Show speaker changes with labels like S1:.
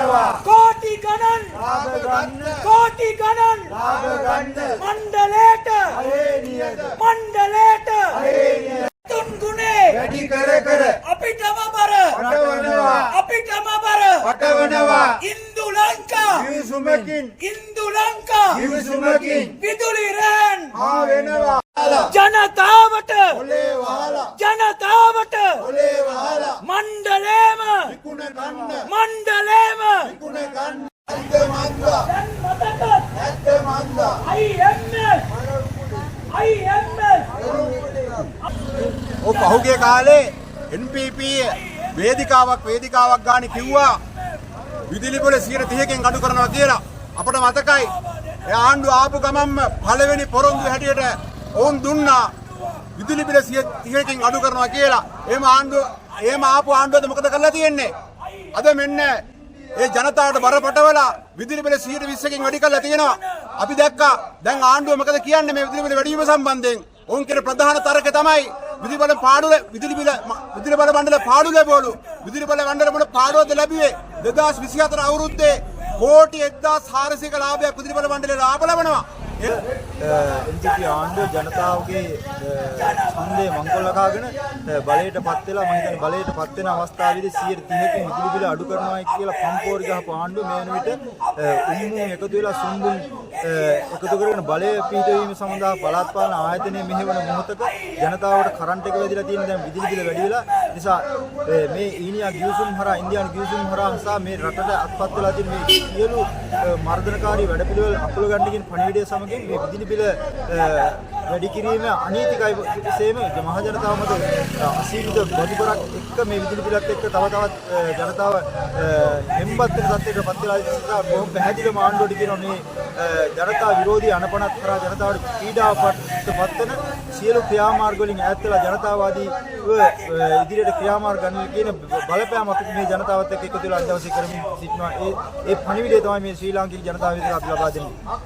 S1: कोटि गणन मंडलेट तुनगुणे अपिटम बर इंदु लंका विदुली रेन जनतावट मंडलेम
S2: පහුගිය කාලේ NPP වේදිකාවක් ගානේ කිව්වා විදුලි බිල 130කින් අඩු කරනවා කියලා. අපට මතකයි ඒ ආණ්ඩුව ආපු ගමන්ම පළවෙනි පොරොන්දු හැටියට ඕන් දුන්නා විදුලි බිල 130කින් අඩු කරනවා කියලා. එහෙම ආපු ආණ්ඩුවද මොකද කරලා තියෙන්නේ? අද මෙන්න ඒ ජනතාවට බරපතලලා විදුලි බිල 120කින් වැඩි කරලා තියෙනවා. අපි දැක්කා දැන් ආණ්ඩුව මොකද කියන්නේ මේ විදුලි බිල වැඩි වීම සම්බන්ධයෙන්? ඔවුන් කියන ප්‍රධාන තර්කය තමයි විදුලි බල මණ්ඩල පාඩු ලැබවලු. විදුලි බල මණ්ඩල මොන පාඩුවද ලැබුවේ? 2024 අවුරුද්දේ කෝටි 1400ක ලාභයක් විදුලි බල මණ්ඩලේ ලාභ ලබනවා.
S3: NPP ආණ්ඩුව ජනතාවගේ ඡන්දය මංකොල්ල කාගෙන බලයටපත් වෙලා මම හිතන්නේ බලයටපත් වෙන අවස්ථාවේදී 130කින් විදුලි බිල අඩු කරනවා කියලා පම්පෝරි ගහපු ආණ්ඩුව මේ වෙන විට උන්මුන් එකතු වෙලා සුන්බුන් එකතු කරගෙන බලය පිහිටවීම සඳහා පළාත් පාලන ආයතනයේ මෙහෙවන මොහොතක ජනතාවට කරන්ට් එක වැදිලා තියෙන දැන් විදුලි බිල වැඩි වෙලා නිසා මේ ඊනියා ගිවිසුම් හරහා ඉන්දියානු ගිවිසුම් හරහා සහ මේ රටට අත්පත් වෙලා තියෙන මේ සියලු මර්ධනකාරී වැඩපිළිවෙල අකුල ගන්න කියන පණිවිඩය සමගින් මේ විදුලි බිල වැඩි කිරීම අනීතිකයි සේම මහ ජනතාව මත අසීමිත බදුපරක් එක්ක මේ විදුලි බිලත් එක්ක තව තවත් ජනතාව හෙම්බත් වෙන තත්ත්වයකට පත් වෙලා ඉන්නවා. බොහොම පැහැදිලිවම ආණ්ඩුවට කියනවා මේ ජනතා විරෝධී අනපනත් කරා ජනතාවට පීඩාවටපත් වෙන සියලු ක්‍රියාමාර්ග වලින් ඈත් වෙලා ජනතාවාදී ඉදිරියට ක්‍රියාමාර්ග ගන්න කියන බලපෑම අපි මේ ජනතාවත් එක්ක එකතු වෙලා අදවසේ කරමින් සිටිනවා. ඒ පණිවිඩය තමයි මේ ශ්‍රී ලාංකික ජනතාව විතර අපි ලබා දෙන්නේ.